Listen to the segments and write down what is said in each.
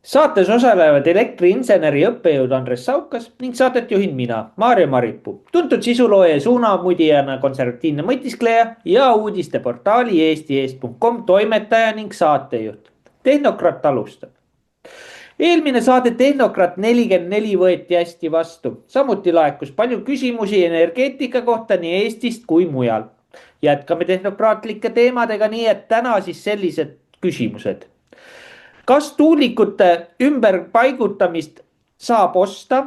Saates osalevad elektriinseneri õppejõud Andres Saukas ning saadet juhin mina, Maarja Maripuu, tuntud sisulooja ja suunamudijana konservatiivne mõtiskleja ja uudisteportaali eesti.com toimetaja ning saatejuht. Tehnokrat alustab. Eelmine saade Tehnokrat 44 võeti hästi vastu. Samuti laekus palju küsimusi energeetika kohta nii Eestist kui mujal. Jätkame tehnokraatlike teemadega, nii et täna siis sellised küsimused. Kas tuulikute ümberpaigutamist saab osta?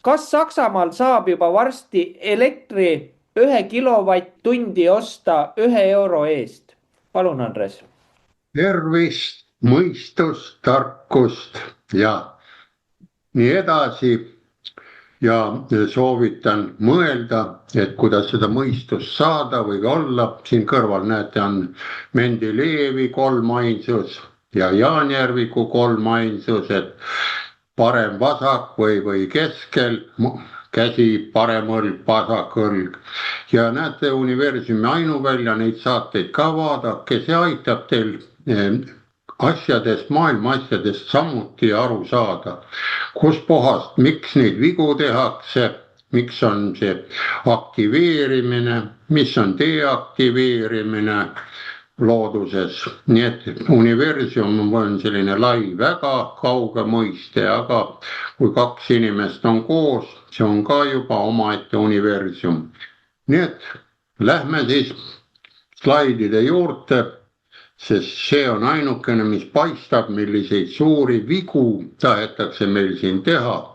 Kas Saksamaal saab juba varsti elektri 1 kilovatt-tundi osta 1 euro eest? Palun, Andres. Tervist, mõistust, tarkust ja nii edasi. Ja soovitan mõelda, et kuidas seda mõistust saada või olla. Siin kõrval näete on Mendelejevi 3 ainsus ja Jaanjärviku 3 ainsus, et parem vasak või keskel, käsi parem õlg, vasak õlg. Ja näete universumi ainuvälja, neid saateid ka vaadake, see aitab teil asjadest, maailma asjadest samuti aru saada. Kus pohast, miks neid vigu tehakse, miks on see aktiveerimine, mis on deaktiveerimine looduses. Nii et universum on selline lai, väga kauge mõiste, aga kui 2 inimest on koos, see on ka juba omaette universum. Nii et lähme siis slaidide juurde, sest see on ainukene, mis paistab, milliseid suuri vigu tahetakse meil siin teha.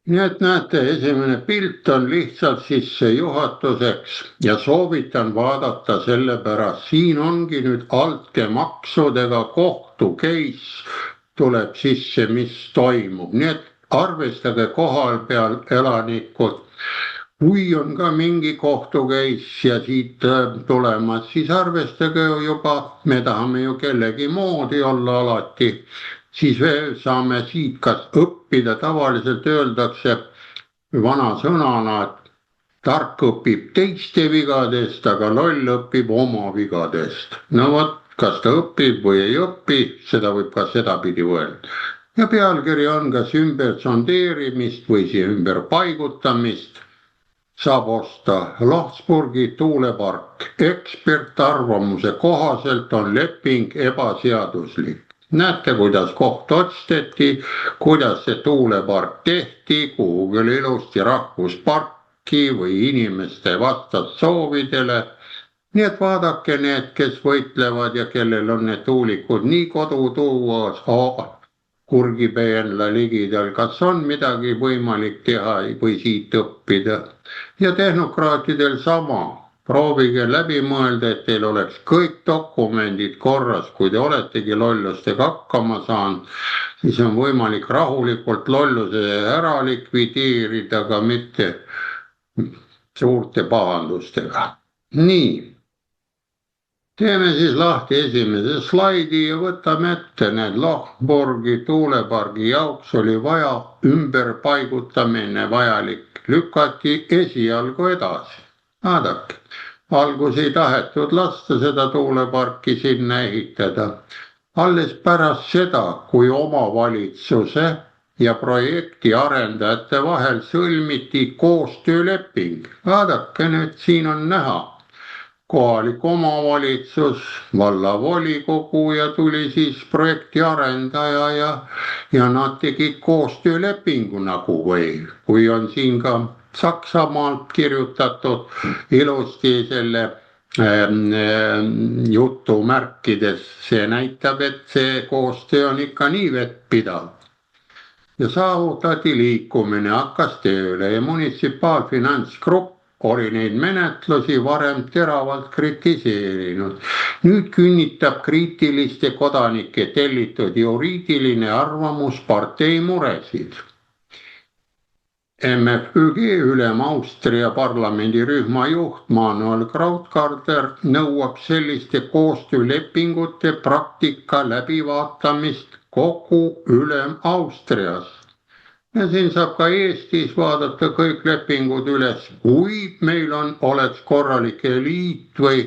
Nii et näete, esimene pilt on lihtsalt sissejuhatuseks ja soovitan vaadata selle pärast. Siin ongi nüüd altkäemaksudega kohtu case tuleb sisse, mis toimub. Nii et arvestage kohal peal elanikud. Kui on ka mingi kohtu case ja siit tulemas, siis arvestage juba, me tahame ju kellegi moodi olla alati. Siis saame siit kas õppida, tavaliselt öeldakse vana sõnana, et tark õpib teiste vigadest, aga loll õpib oma vigadest. No vot, kas ta õpib või ei õpi, seda võib ka sedapidi võelda. Ja pealkiri on kas ümbersondeerimist või ümberpaigutamist. Saab osta Lohsburgi tuulepark. Ekspertarvamuse kohaselt on leping ebaseaduslik. Näete, kuidas koht otsteti, kuidas see tuulepark tehti, kuhugi oli ilusti rahvusparki või inimeste vastas soovidele. Nii et vaadake need, kes võitlevad ja kellel on need tuulikud nii kodutuuas, kurgipeenla ligidal, kas on midagi võimalik teha või siit õppida. Ja tehnokraatidel sama. Proovige läbi mõelda, et teil oleks kõik dokumendid korras, kui te oletegi lollustega hakkama saanud, siis on võimalik rahulikult lolluse ära likvideerida, aga mitte suurte pahandustega. Nii, teeme siis lahti esimese slaidi ja võtame ette need Lohsburgi tuulepargi jaoks oli vaja ümberpaigutamine vajalik, lükati esialgu edasi. Vaadake, algus ei tahetud lasta seda tuuleparki sinna ehitada. Alles pärast seda, kui omavalitsuse ja projekti arendajate vahel sõlmiti koostööleping. Vaadake nüüd, siin on näha kohalik omavalitsus, vallavolikogu ja tuli siis projekti arendaja ja nad tegid koostöölepingu nagu või kui on siin ka Saksamaalt kirjutatud ilusti selle jutumärkides, see näitab, et see koostöö on ikka nii vettpidav. Ja saavutati liikumine, hakkas tööle ja munitsipaalfinantsgrupp oli neid menetlusi varem teravalt kritiseerinud. Nüüd künnitab kriitiliste kodanike tellitud juriidiline arvamus partei muresid. MFÜG ülem Austria parlamendirühma juht Manuel Krautkarder nõuab selliste koostöölepingute praktika läbivaatamist kogu ülem Austrias. ja siin saab ka Eestis vaadata kõik lepingud üles, kui meil oleks korralik eliit või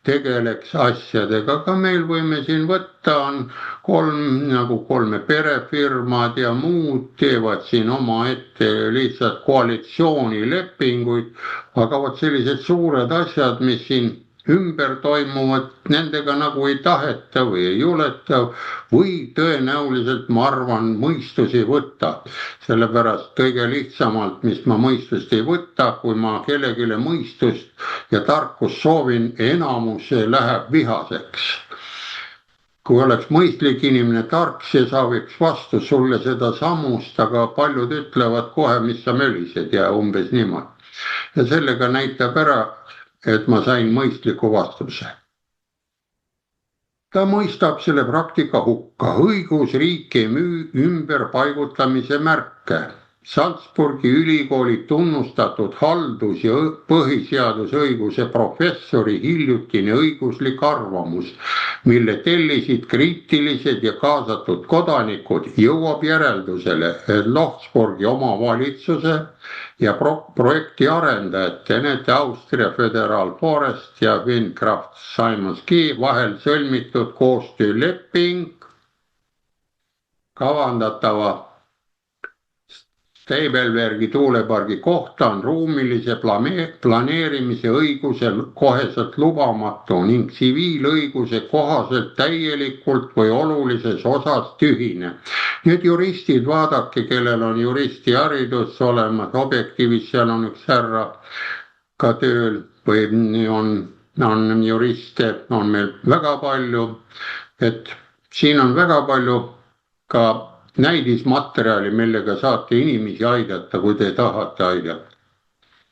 tegeleks asjadega, aga meil võime siin võtta, on kolme perefirmad ja muud teevad siin omaette lihtsalt koalitsioonilepinguid, aga vot sellised suured asjad, mis siin ümber toimuvad, nendega nagu ei taheta või ei juleta või tõenäoliselt, ma arvan, mõistus ei võta. Sellepärast kõige lihtsamalt, mis ma mõistust ei võta, kui ma kellelegi mõistust ja tarkust soovin, enamus läheb vihaseks. Kui oleks mõistlik inimene tark, see saaviks vastu sulle seda samust, aga paljud ütlevad kohe, mis sa mölised ja umbes niimoodi. Ja sellega näitab ära, et ma sain mõistliku vastuse. Ta mõistab selle praktika hukka. Õigusriik ei müü ümberpaigutamise märke. Salzburgi ülikooli tunnustatud haldus- ja põhiseadusõiguse professori hiljutine õiguslik arvamus, mille tellisid kriitilised ja kaasatud kodanikud, jõuab järeldusele, et Lohsburgi omavalitsuse ja projekti arendajate, need Austria Federal Forest ja Windkraft Simonski vahel sõlmitud koostööleping kavandatava Stebelbergi tuulepargi kohta on ruumilise planeerimise õigusel koheselt lubamatu ning tsiviilõiguse kohaselt täielikult või olulises osas tühine. Need juristid, vaadake, kellel on juristiharidus olemas, Objektiivis seal on üks härra ka tööl või on juriste, on meil väga palju, et siin on väga palju ka näidismaterjali, millega saate inimesi aidata, kui te tahate aidata.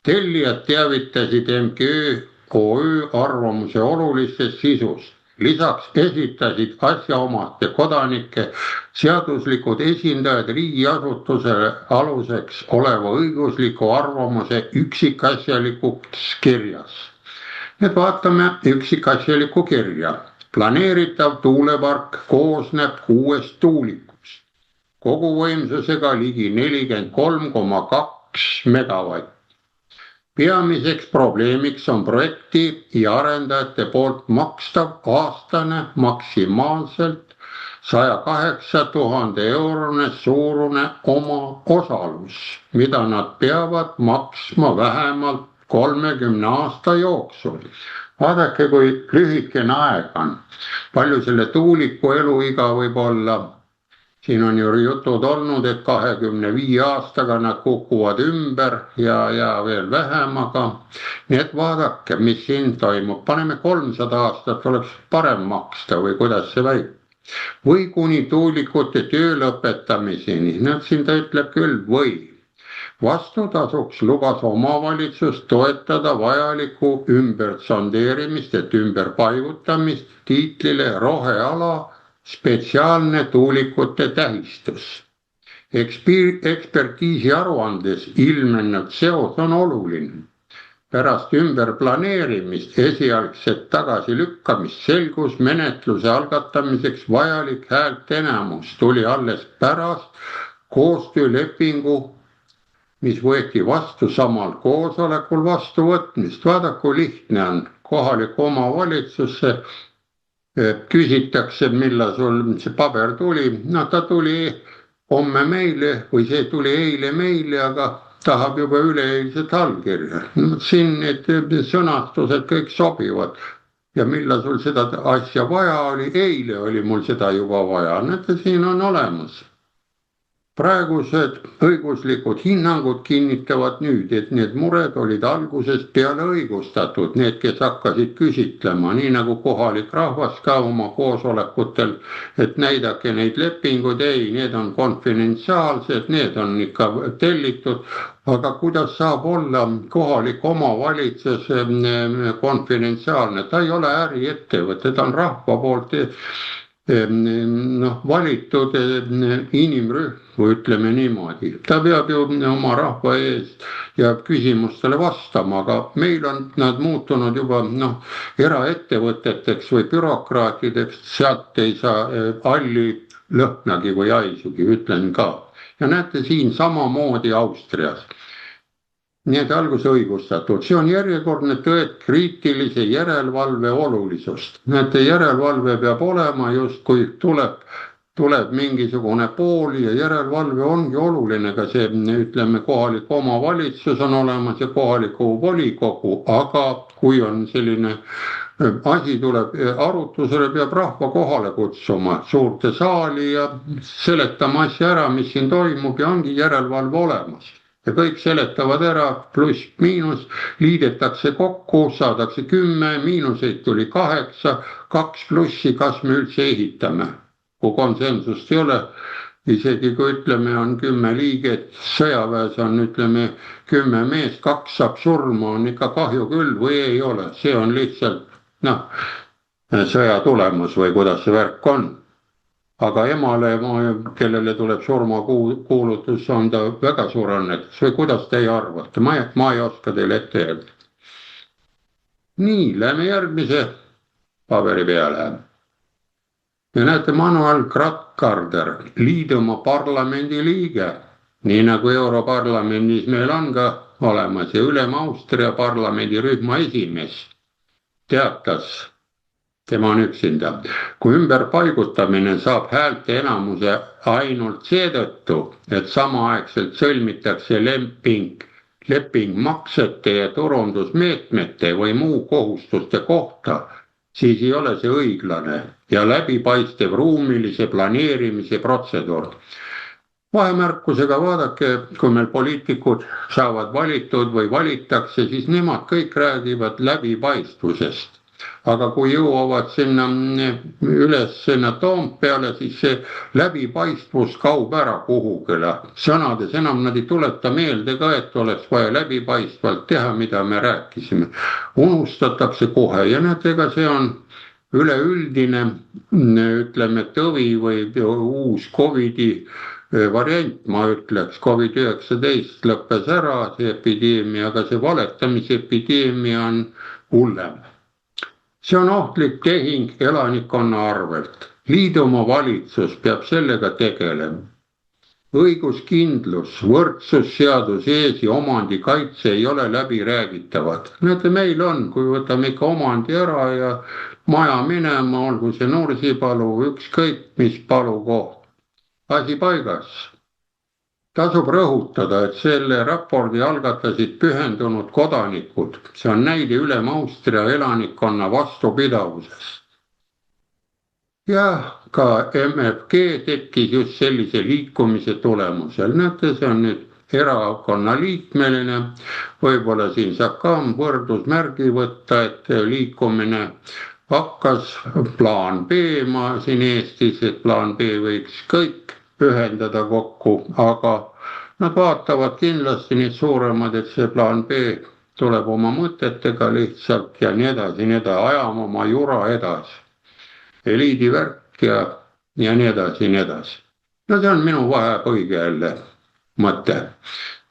Tellijad teavitasid MGÖ OÜ arvamuse olulistest sisust. Lisaks esitasid asjaomaste kodanike seaduslikud esindajad riigiasutusele aluseks oleva õigusliku arvamuse üksikasjalikuks kirjas. Nüüd vaatame üksikasjalikku kirja. Planeeritav tuulepark koosneb 6 tuulikust. Koguvõimsusega ligi 43,2 megavatt. Peamiseks probleemiks on projekti ja arendajate poolt makstav aastane maksimaalselt 108 000 eurone suurune omaosalus, mida nad peavad maksma vähemalt 30 aasta jooksul. Vaadake, kui lühikene aeg on, palju selle tuuliku eluiga võib olla. Siin on ju jutud olnud, et 25 aastaga nad kukuvad ümber ja veel vähem, aga nii et vaadake, mis siin toimub. Paneme 300 aastat, oleks parem maksta või kuidas see väib. Või kuni tuulikute töö lõpetamiseni, siin ta ütleb küll või. Vastutasuks lubas omavalitsus toetada vajalikku ümbersondeerimist, et ümberpaigutamist tiitlile roheala spetsiaalne tuulikute tähistus. Ekspertiisi aruandes ilmnenud seos on oluline. Pärast ümberplaneerimist esialgset tagasilükkamist selgus menetluse algatamiseks vajalik häälteenamus tuli alles pärast koostöölepingu, mis võeti vastu samal koosolekul vastuvõtmist. Vaadake, kui lihtne on kohaliku omavalitsusse. Küsitakse, millal sul see paber tuli. No ta tuli homme meile või see tuli eile meile, aga tahab juba üleeilset allkirja. Siin need sõnastused kõik sobivad. Ja millal sul seda asja vaja oli? Eile oli mul seda juba vaja. Näete, siin on olemas. Praegused õiguslikud hinnangud kinnitavad nüüd, et need mured olid algusest peale õigustatud. Need, kes hakkasid küsitlema, nii nagu kohalik rahvas ka oma koosolekutel, et näidake neid lepinguid, ei, need on konfidentsiaalsed, need on ikka tellitud. Aga kuidas saab olla kohalik omavalitsus konfidentsiaalne? Ta ei ole äriettevõte, ta on rahva poolt valitud inimrühm, või ütleme niimoodi. Ta peab ju oma rahva ees ja küsimustele vastama, aga meil on nad muutunud juba eraettevõteteks või bürokraatideks, sealt ei saa halli lõhnagi või haisugi, ütlen ka. Ja näete siin samamoodi Austrias. Nii et algus õigustatud, see on järjekordne tõed kriitilise järelevalve olulisust. Näete, järelevalve peab olema justkui tuleb mingisugune pool ja järelevalve ongi oluline, ka see, ütleme, kohalik omavalitsus on olemas ja kohaliku volikogu, aga kui on selline asi tuleb arutusele, peab rahva kohale kutsuma suurde saali ja seletama asja ära, mis siin toimub ja ongi järelevalve olemas. Ja kõik seletavad ära, pluss, miinus, liidetakse kokku, saadakse 10, miinuseid tuli 8, 2 plussi, kas me üldse ehitame. Kui konsensust ei ole, isegi kui ütleme on 10 liiget, sõjaväes on ütleme 10 meest, 2 saab surma, on ikka kahju küll või ei ole. See on lihtsalt sõja tulemus või kuidas see värk on. Aga emale, kellele tuleb surmakuulutus, on ta väga suur õnnetus või kuidas teie arvate? Ma ei oska teile ette öelda. Nii, lähme järgmise paberi peale. Ja näete, Manuel Kratkarder, Liidumaa parlamendi liige, nii nagu Europarlamendis meil on ka olemas ja Ülem-Austria parlamendi rühma esimees teatas, tema on üksinda. Kui ümberpaigutamine saab häälte enamuse ainult seetõttu, et samaaegselt sõlmitakse leping maksete ja turundusmeetmete või muu kohustuste kohta, siis ei ole see õiglane ja läbipaistev ruumilise planeerimise protseduur. Vahemärkusega vaadake, kui meil poliitikud saavad valitud või valitakse, siis nemad kõik räägivad läbipaistvusest. Aga kui jõuavad üles sinna Toompeale, siis see läbipaistvus kaob ära kuhugile. Sõnades enam nad ei tuleta meelde ka, et oleks vaja läbipaistvalt teha, mida me rääkisime. Unustatakse kohe ja näete, ega see on üleüldine, ütleme, tõvi või uus Covidi variant, ma ütleks, Covid-19 lõppes ära, see epideemia, aga see valetamise epideemia on hullem. See on ohtlik tehing elanikkonna arvelt. Liidumaa valitsus peab sellega tegelema. Õiguskindlus, võrdsusseadus ees ja omandikaitse ei ole läbiräägitavad. Näete, meil on, kui võtame ikka omandi ära ja maja minema, olgu see Nursipalu, ükskõik mis palukoht. Asi paigas. Tasub rõhutada, et selle raporti algatasid pühendunud kodanikud. See on näide Ülem-Austria elanikkonna vastupidavusest. Ja ka MFG tekkis just sellise liikumise tulemusel. Näete, see on nüüd erakonna liikmeline. Võib-olla siin saab ka võrdusmärgi võtta, et liikumine hakkas plaan B ma siin Eestis, et plaan B võiks kõik ühendada kokku, aga nad vaatavad kindlasti need suuremad, et see plaan B tuleb oma mõtetega lihtsalt ja nii edasi, ajama oma jura edasi. Eliidivärk ja nii edasi, nii edasi. No see on minu vahepõige jälle mõte,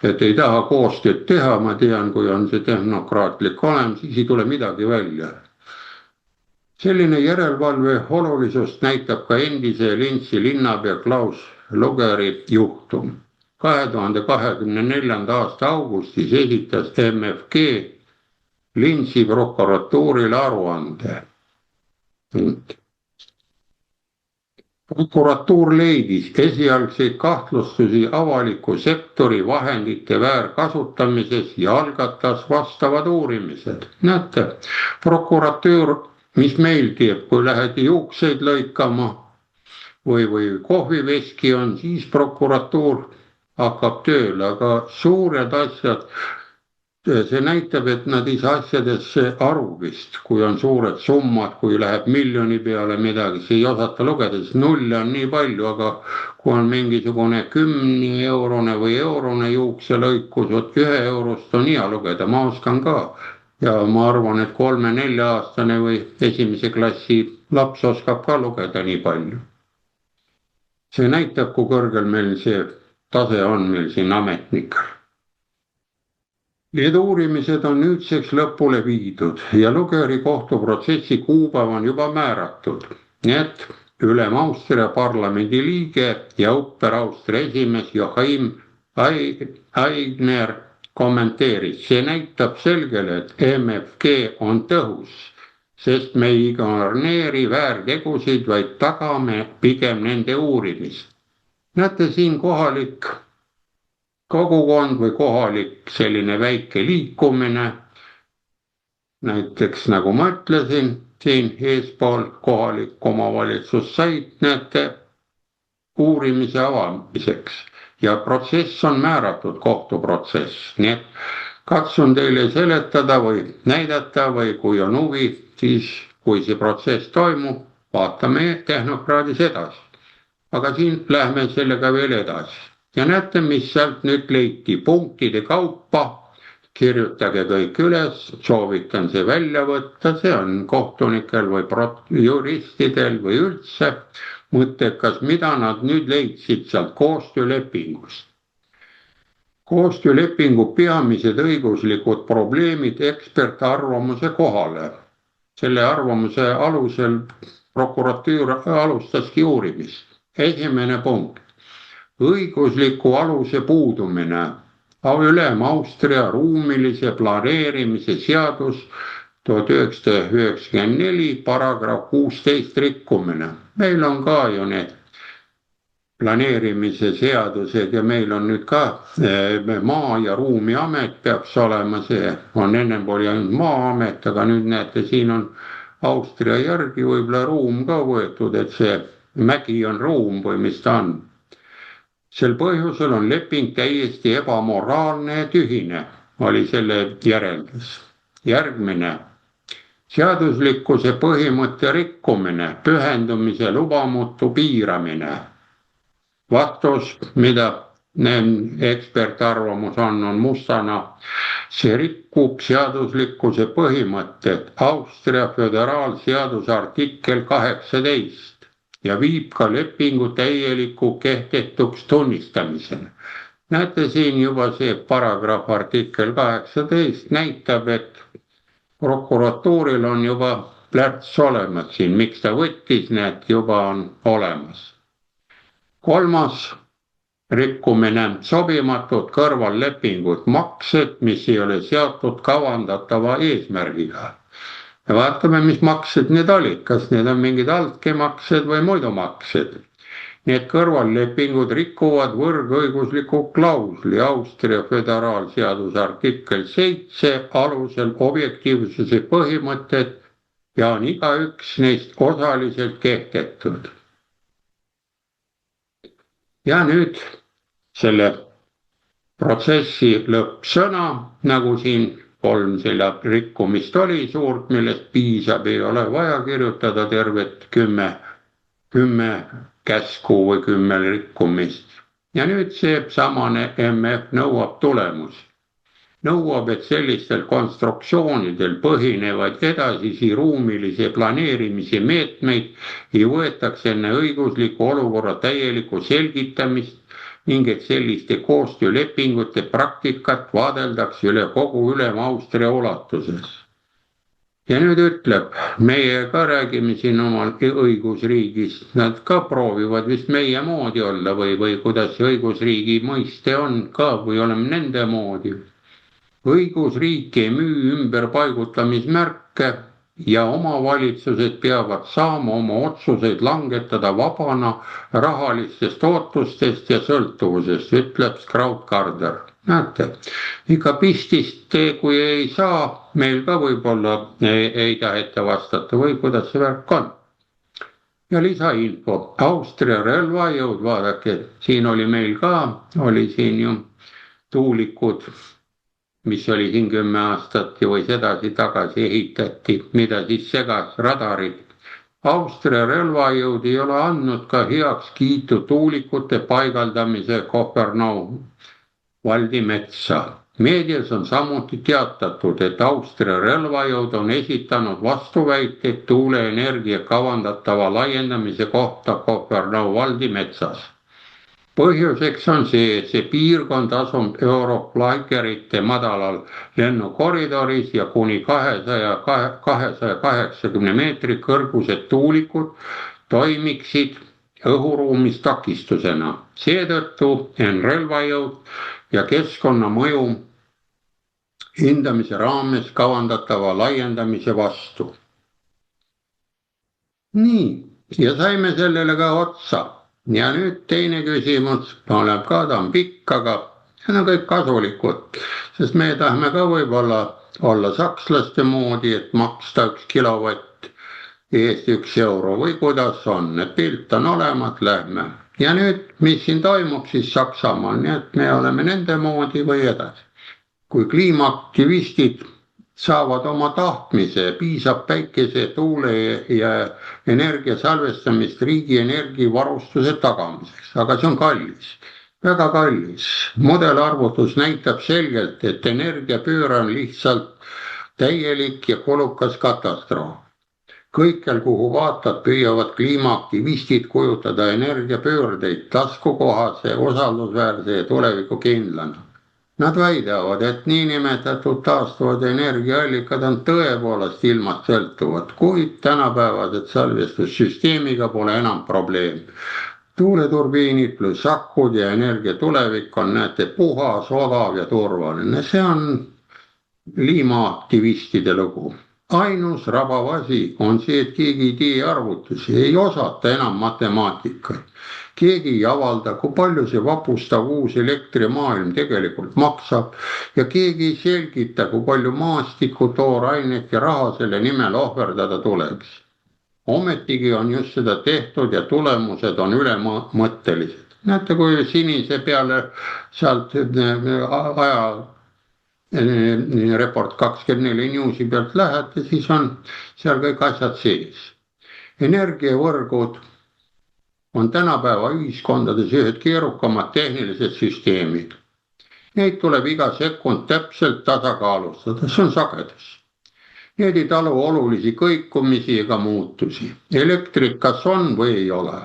et ei taha koostööd teha, ma tean, kui on see tehnokraatlik olem, siis ei tule midagi välja. Selline järelevalve olulisust näitab ka endise Linzi linnapea Klaus Lugeri juhtum. 2024. aasta augustis esitas MFG Linzi prokuratuurile aruande. Prokuratuur leidis esialgseid kahtlustusi avaliku sektori vahendite väärkasutamises ja algatas vastavad uurimised. Näete, prokuratuur, mis meil teeb, kui lähed juukseid lõikama või kohviveski on, siis prokuratuur hakkab tööle, aga suured asjad, see näitab, et nad ei saa asjadesse aru vist, kui on suured summad, kui läheb miljoni peale midagi, see ei osata lugeda, sest nulle on nii palju, aga kui on mingisugune 10-eurone või eurone juukselõikus, 1 eurost on hea lugeda, ma oskan ka. Ja ma arvan, et 3-4-aastane või esimese klassi laps oskab ka lugeda nii palju. See näitab, kui kõrgel meil see tase on meil siin ametnikel. Need uurimised on nüüdseks lõpule viidud ja Lugeri kohtuprotsessi kuupäev on juba määratud. Nii et Ülem-Austria parlamendi liige ja Upper-Austria esimees Joachim Aigner kommenteeris: see näitab selgelt, et MFG on tõhus, sest me ei ignoreeri väärtegusid, vaid tagame pigem nende uurimist. Näete siin kohalik kogukond või kohalik selline väike liikumine, näiteks nagu ma ütlesin, siin eespool kohalik omavalitsus said, näete, uurimise avamiseks ja protsess on määratud, kohtuprotsess, nii et katsun teile seletada või näidata või kui on huvi, siis kui see protsess toimub, vaatame tehnokraadis edasi. Aga siin lähme sellega veel edasi ja näete, mis sealt nüüd leiti punktide kaupa. Kirjutage kõik üles, soovitan see välja võtta, see on kohtunikel või juristidel või üldse mõttekas, mida nad nüüd leidsid sealt koostöölepingust. Koostöölepingu peamised õiguslikud probleemid ekspertarvamuse kohale. Selle arvamuse alusel prokuratuur alustaski uurimist. Esimene punkt, õigusliku aluse puudumine. Ülem-Austria ruumilise planeerimise seadus 1994 paragrahv 16 rikkumine. Meil on ka ju need planeerimise seadused ja meil on nüüd ka maa- ja ruumiamet peaks olema, see on ennem oli ainult maa-amet, aga nüüd näete, siin on Austria järgi võib-olla ruum ka võetud, et see mägi on ruum või mis ta on. Sel põhjusel on leping täiesti ebamoraalne ja tühine, oli selle järeldus. Järgmine, seaduslikkuse põhimõtte rikkumine, pühendumise lubamatu piiramine. Vastus, mida ekspertarvamus on mustana, see rikub seaduslikkuse põhimõtted, Austria föderaalseaduse artikkel 18. ja viib ka lepingu täieliku kehtetuks tunnistamisele. Näete siin juba see paragrahv artikkel 18 näitab, et prokuratuuril on juba plärts olemas siin, miks ta võttis, need juba on olemas. Kolmas rikkumine, sobimatud kõrvallepingud, maksed, mis ei ole seotud kavandatava eesmärgiga. Ja vaatame, mis maksed need olid, kas need on mingid altkäemaksed või muidu maksed. Need kõrvallepingud rikuvad võrdõigusliku klausli Austria föderaalseaduse artikkel 7 alusel objektiivsuse põhimõtted ja on igaüks neist osaliselt kehtetud. Ja nüüd selle protsessi lõppsõna, nagu siin 3 selle rikkumist oli suurt, millest piisab, ei ole vaja kirjutada tervet 10 käsku või 10 rikkumist. Ja nüüd see samane MF nõuab tulemusi. Nõuab, et sellistel konstruktsioonidel põhinevaid edasisi ruumilise planeerimise meetmeid ei võetaks enne õigusliku olukorra täielikku selgitamist ning et selliste koostöölepingute praktikat vaadeldaks üle kogu Ülem-Austria ulatuses. Ja nüüd ütleb, meie ka räägime siin omal õigusriigist, nad ka proovivad vist meie moodi olla või kuidas see õigusriigi mõiste on ka või oleme nende moodi. Õigusriik ei müü ümberpaigutamismärke ja omavalitsused peavad saama oma otsuseid langetada vabana rahalistest ootustest ja sõltuvusest, ütleb Krautkarder. Näete, ikka pistist kui ei saa, meil ka võib-olla ei taheta vastata või kuidas see värk on. Ja lisainfo, Austria relvajõud, vaadake, siin oli meil ka, oli siin ju tuulikud, mis oli siin 10 aastat või sedasi tagasi ehitati, mida siis segas radarid. Austria relvajõud ei ole andnud ka heakskiitu tuulikute paigaldamise Kopernou valdimetsa. Meedias on samuti teatatud, et Austria relvajõud on esitanud vastuväiteid tuuleenergia kavandatava laiendamise kohta Kopernou valdimetsas. Põhjuseks on see, et see piirkond asub Euroflygerite madalal lennukoridoris ja kuni 280 meetri kõrgused tuulikud toimiksid õhuruumis takistusena. Seetõttu on relvajõud ja keskkonnamõju hindamise raames kavandatava laiendamise vastu. Nii, ja saime sellele ka otsa. Ja nüüd teine küsimus, ta on pikk, aga see on kõik kasulikud, sest me tahame ka võib-olla olla sakslaste moodi, et maksta 1 kilovatt eest 1 euro või kuidas on, et pilt on olemas, lähme. Ja nüüd, mis siin toimub siis Saksamaal, nii et me oleme nende moodi või edasi. Kui kliimaaktivistid saavad oma tahtmise, piisab päikese, tuule ja energia salvestamist riigi energiavarustuse tagamiseks, aga see on kallis. Väga kallis. Mudelarvutus näitab selgelt, et energiapööre on lihtsalt täielik ja kulukas katastroof. Kõikjal, kuhu vaatad, püüavad kliimaaktivistid kujutada energiapöördeid taskukohase, usaldusväärse ja tulevikukindlana. Nad väidavad, et niinimetatud taastuvad energiaallikad on tõepoolest ilmast sõltuvad, kuid tänapäevased salvestussüsteemiga pole enam probleem. Tuuleturbiinid pluss akud ja energia tulevik on, näete, puhas, odav ja turvaline. See on kliimaaktivistide lugu. Ainus rabav asi on see, et keegi ei tee arvutusi, ei osata enam matemaatikat. Keegi ei avalda, kui palju see vapustav uus elektrimaailm tegelikult maksab ja keegi ei selgita, kui palju maastikku, toorainet ja raha selle nimel ohverdada tuleks. Ometigi on just seda tehtud ja tulemused on ülemõttelised. Näete, kui sinise peale sealt aja Report 24 Newsi pealt lähete, siis on seal kõik asjad sees. Energiavõrgud on tänapäeva ühiskondades ühed keerukamad tehnilised süsteemid. Neid tuleb iga sekund täpselt tasakaalustada, see on sagedus. Need ei talu olulisi kõikumisi ega muutusi. Elektrit kas on või ei ole.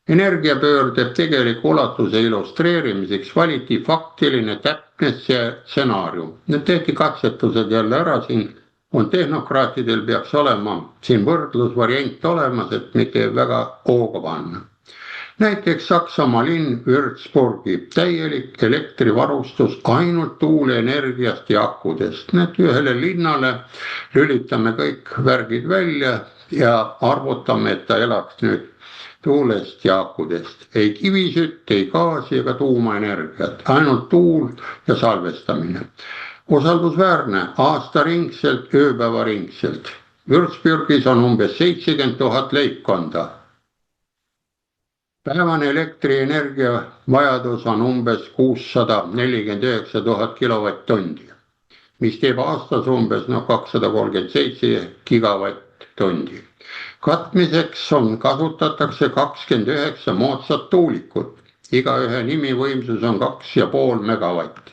Energiapöörde tegeliku ulatuse illustreerimiseks valiti faktiline täpne stsenaarium. Need tehti katsetused jälle ära, siin on tehnokraatidel peaks olema siin võrdlusvariant olemas, et mitte väga hooga panna. Näiteks Saksamaa linn Würzburgi täielik elektrivarustus ainult tuuleenergiast ja akudest. Need ühele linnale lülitame kõik värgid välja ja arvutame, et ta elaks nüüd tuulest ja akudest. Ei kivisütt, ei gaasi ega tuumaenergiat, ainult tuul ja salvestamine. Usaldusväärne aastaringselt, ööpäevaringselt. Würzburgis on umbes 70 000 leibkonda. Päevane elektrienergia vajadus on umbes 649 000 kilovatt-tundi, mis teeb aastas umbes 237 gigavatt-tundi. Katmiseks kasutatakse 29 moodsat tuulikut, igaühe nimivõimsus on 2,5 megavatti.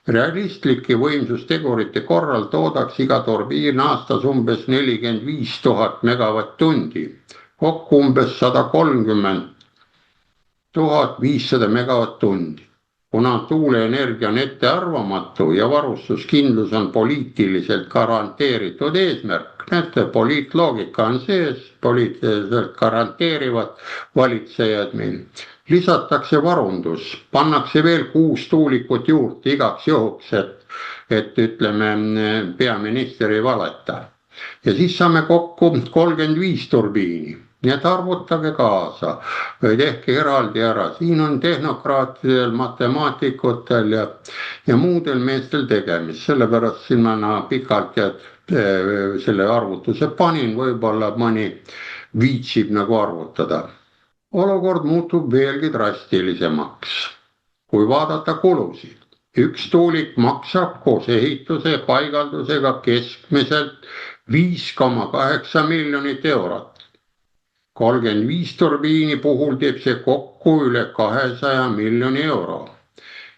Realistlike võimsustegurite korral toodaks iga turbiin aastas umbes 45 000 megavatt-tundi, kokku umbes 130 500 megavatt-tundi. Kuna tuuleenergia on ettearvamatu ja varustuskindlus on poliitiliselt garanteeritud eesmärk, näete, poliitloogika on sees, poliitiliselt garanteerivad valitsejad meil. Lisatakse varundus, pannakse veel 6 tuulikut juurde igaks juhuks, et ütleme, peaminister ei valeta. Ja siis saame kokku 35 turbiini. Nii et arvutage kaasa või tehke eraldi ära. Siin on tehnokraatidel, matemaatikutel ja muudel meestel tegemist. Sellepärast siin ma pikalt selle arvutuse panin, võib-olla mõni viitsib nagu arvutada. Olukord muutub veelgi drastilisemaks, kui vaadata kulusid. Üks tuulik maksab koos ehituse ja paigaldusega keskmiselt 5,8 miljonit eurot. 35 turbiini puhul teeb see kokku üle 200 miljoni euro.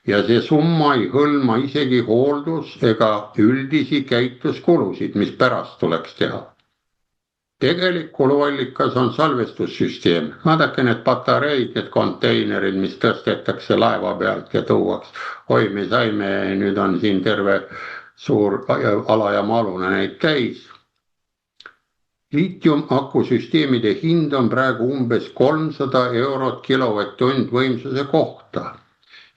Ja see summa ei hõlma isegi hooldus ega üldisi käituskulusid, mis pärast tuleks teha. Tegelik kuluallikas on salvestussüsteem. Vaadake need patareid, need konteinerid, mis tõstetakse laeva pealt ja tuuaks. Oi, me saime, nüüd on siin terve suur ala ja malune neid täis. liitiumakusüsteemide hind on praegu umbes 300 eurot kilovatt-tund võimsuse kohta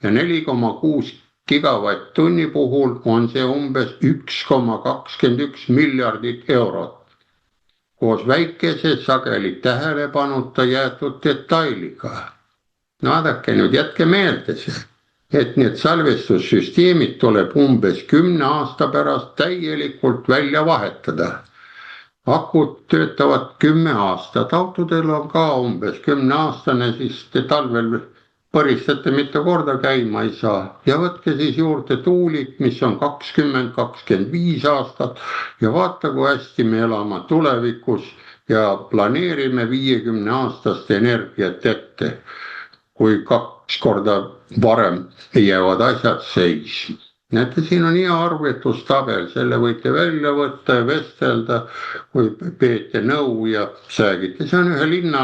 ja 4,6 gigavatt-tunni puhul on see umbes 1,21 miljardit eurot. Koos väikese, sageli tähelepanuta jäetud detailiga. No vaadake nüüd, jätke meelde see, et need salvestussüsteemid tuleb umbes 10 aasta pärast täielikult välja vahetada. Akud töötavad 10 aastat, autodel on ka umbes 10-aastane, siis te talvel põristate mitu korda käima ei saa. Ja võtke siis juurde tuulik, mis on 20-25 aastat ja vaata, kui hästi me elame tulevikus ja planeerime 50 aastast energiat ette, kui 2 korda varem jäävad asjad seisma. Näete, siin on hea arvutustabel, selle võite välja võtta ja vestelda, kui peete nõu ja säägite. See on ühe linna,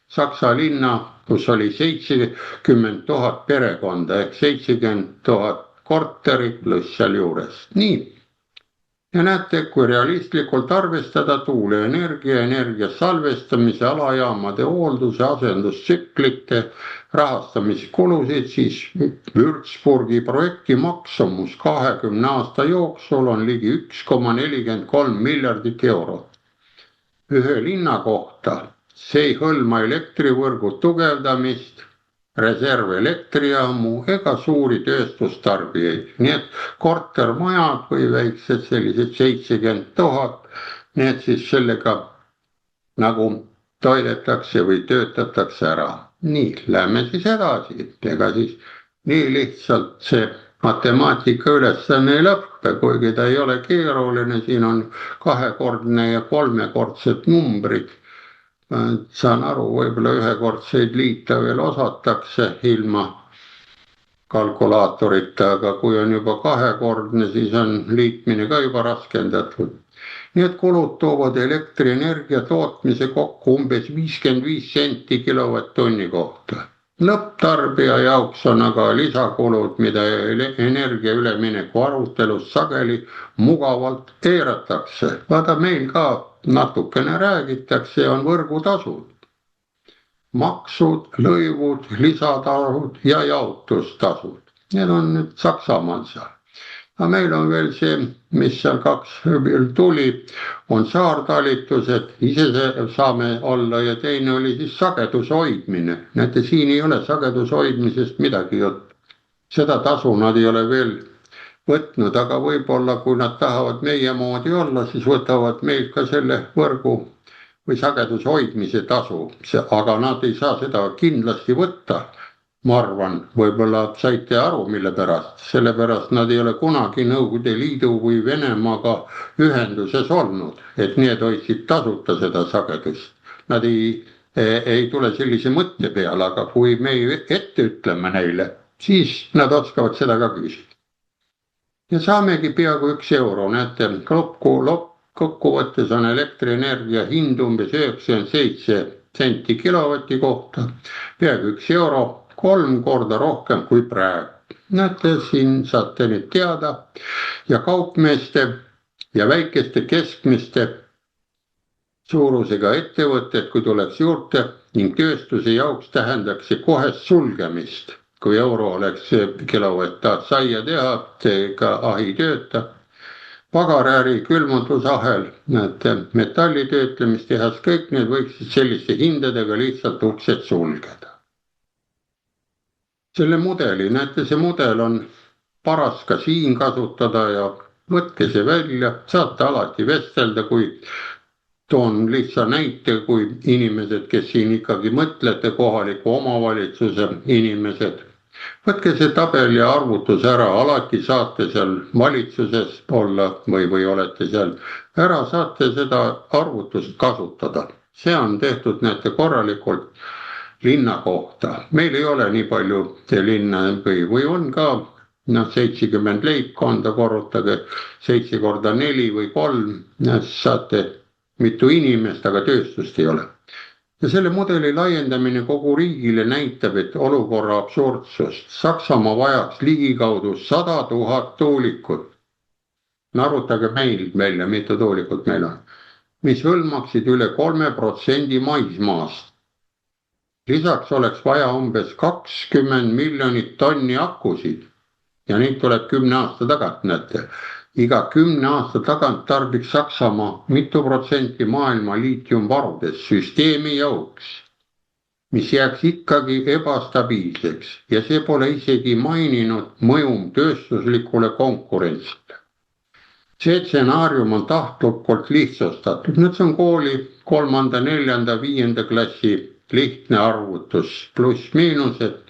Saksa linna, kus oli 70 000 perekonda ehk 70 000 korterit pluss seal juures. Nii. Ja näete, kui realistlikult arvestada tuuleenergia, energia salvestamise, alajaamade hoolduse, asendustsüklite, rahastamiskulusid, siis Würzburgi projekti maksumus 20 aasta jooksul on ligi 1,43 miljardit eurot. Ühe linna kohta see ei hõlma elektrivõrgu tugevdamist, reservelektrijamu ega suuri tööstustarbijaid. Nii et kortermajad või väiksed sellised 70 000, need siis sellega nagu toidetakse või töötatakse ära. Nii, lähme siis edasi. Ega siis nii lihtsalt see matemaatika ülesanne ei lõppe, kuigi ta ei ole keeruline, siin on 2-kordne ja 3-kordsed numbrid. Saan aru, võib-olla 1-kordseid liita veel osatakse ilma kalkulaatorita, aga kui on juba 2-kordne, siis on liitmine ka juba raskendatud. Nii et kulud toovad elektrienergia tootmise kokku umbes 55 senti kilovatt-tunni kohta. Lõpptarbija jaoks on aga lisakulud, mida energia ülemineku arutelus sageli mugavalt eiratakse. Vaata, meil ka natukene räägitakse, on võrgutasud. Maksud, lõivud, lisatasud ja jaotustasud. Need on nüüd Saksamaal seal. Aga meil on veel see, mis seal 2 tuli, on saartalitused, ise saame olla ja teine oli siis sageduse hoidmine. Näete, siin ei ole sageduse hoidmisest midagi jutt. Seda tasu nad ei ole veel võtnud, aga võib-olla kui nad tahavad meie moodi olla, siis võtavad meilt ka selle võrgu või sageduse hoidmise tasu, aga nad ei saa seda kindlasti võtta. Ma arvan, võib-olla saite aru, mille pärast, sellepärast nad ei ole kunagi Nõukogude Liidu või Venemaaga ühenduses olnud, et need hoidsid tasuta seda sagedust. Nad ei tule sellise mõtte peale, aga kui me ette ütleme neile, siis nad oskavad seda ka küsida. Ja saamegi peaaegu 1 euro, näete, kokkuvõttes on elektrienergia hind umbes 97 senti kilovati kohta, peaaegu 1 euro, 3 korda rohkem kui praegu. Näete, siin saate nüüd teada ja kaupmeeste ja väikeste keskmiste suurusega ettevõtted, kui tuleks juurde ning tööstuse jaoks tähendaks see kohe sulgemist. Kui euro oleks kilovatt, tahad saia teha, ega ahi tööta. Pagaräri, külmutusahel, metallitöötlemistehas, kõik need võiksid selliste hindadega lihtsalt uksed sulgeda. Selle mudeli, näete, see mudel on paras ka siin kasutada ja võtke see välja, saate alati vestelda, kui toon lihtsa näite, kui inimesed, kes siin ikkagi mõtlete, kohaliku omavalitsuse inimesed, võtke see tabel ja arvutus ära, alati saate seal valitsuses olla või olete seal ära, saate seda arvutust kasutada. See on tehtud, näete, korralikult linna kohta. Meil ei ole nii palju linna või on ka 70 leibkonda, korrutage 7 korda 4 või 3, saate mitu inimest, aga tööstust ei ole. Ja selle mudeli laiendamine kogu riigile näitab, et olukorra absurdsust. Saksamaa vajaks ligikaudu 100 000 tuulikut. Arvutage meil välja, mitu tuulikut meil on. mis hõlmaksid üle 3% maismaast. Lisaks oleks vaja umbes 20 miljonit tonni akusid ja neid tuleb 10 aasta tagant, näete. Iga 10 aasta tagant tarbiks Saksamaa mitu protsenti maailma liitiumvarudest süsteemi jõuks, mis jääks ikkagi ebastabiilseks ja see pole isegi maininud mõju tööstuslikule konkurentsile. See stsenaarium on tahtlikult lihtsustatud, nüüd see on kooli 3., 4., 5. klassi lihtne arvutus pluss-miinused,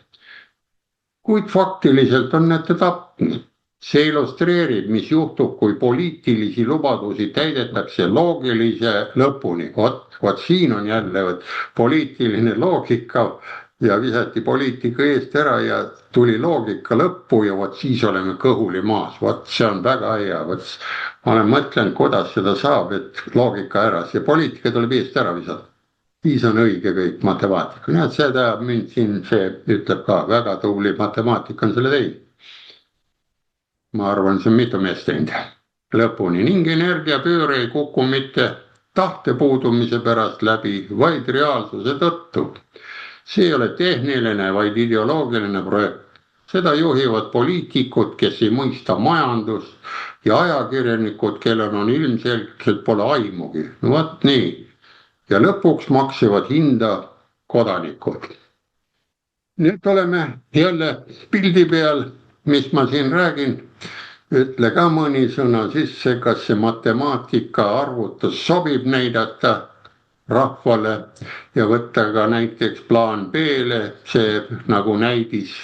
kuid faktiliselt on need tapnud. See illustreerib, mis juhtub, kui poliitilisi lubadusi täidetakse loogilise lõpuni. Vot siin on jälle poliitiline loogika ja visati poliitika eest ära ja tuli loogika lõppu ja vot siis oleme kõhuli maas. Vot see on väga hea, vot ma olen mõtlenud, kuidas seda saab, et loogika ära, see poliitika tuleb eest ära visata. Siis on õige kõik matemaatika. Näed, seda mind siin see ütleb ka, väga tubli matemaatika on selle teinud. Ma arvan, see on mitu meest teinud lõpuni ning energiapööre ei kuku mitte tahte puudumise pärast läbi, vaid reaalsuse tõttu. See ei ole tehniline, vaid ideoloogiline projekt. Seda juhivad poliitikud, kes ei mõista majandust ja ajakirjanikud, kellel on ilmselgelt pole aimugi. No vot nii. Ja lõpuks maksivad hinda kodanikud. Nüüd oleme jälle pildi peal, mis ma siin räägin. Ütle ka mõni sõna sisse, kas see matemaatika arvutus sobib näidata rahvale ja võtta ka näiteks plaan B-le, see nagu näidis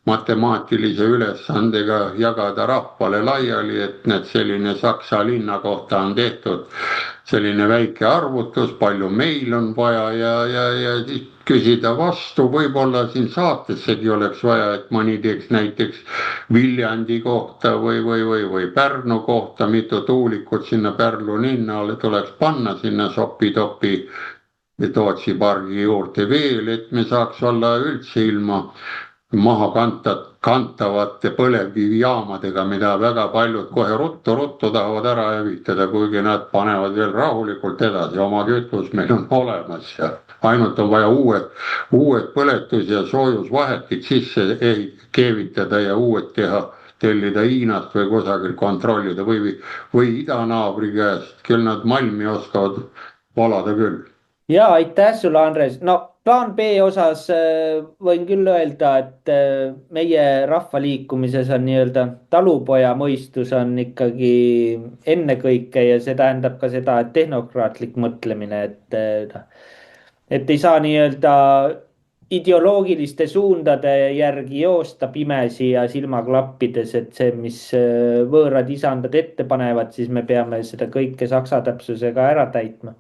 matemaatilise ülesandega jagada rahvale laiali, et need selline Saksa linna kohta on tehtud selline väike arvutus, palju meil on vaja ja küsida vastu, võib-olla siin saatessegi oleks vaja, et mõni teeks näiteks Viljandi kohta või Pärnu kohta, mitu tuulikut sinna Pärnu linna tuleks panna sinna Sopi-Topi Tootsi pargi juurde veel, et me saaks olla üldse ilma maha kantavate põlevkivijaamadega, mida väga paljud kohe ruttu tahavad ära hävitada, kuigi nad panevad veel rahulikult edasi, oma kütus meil on olemas ja ainult on vaja uued põletus- ja soojusvahetid sisse keevitada ja uued teha, tellida Hiinast või kusagil kontrollida või idanaabri käest, küll nad malmi oskavad valada küll. Ja aitäh sulle, Andres. No plaan B osas võin küll öelda, et meie rahvaliikumises on nii-öelda talupoja mõistus on ikkagi ennekõike ja see tähendab ka seda, et tehnokraatlik mõtlemine, et ei saa nii-öelda ideoloogiliste suundade järgi joosta pimesi ja silmaklappides, et see, mis võõrad isandad ette panevad, siis me peame seda kõike saksa täpsusega ära täitma.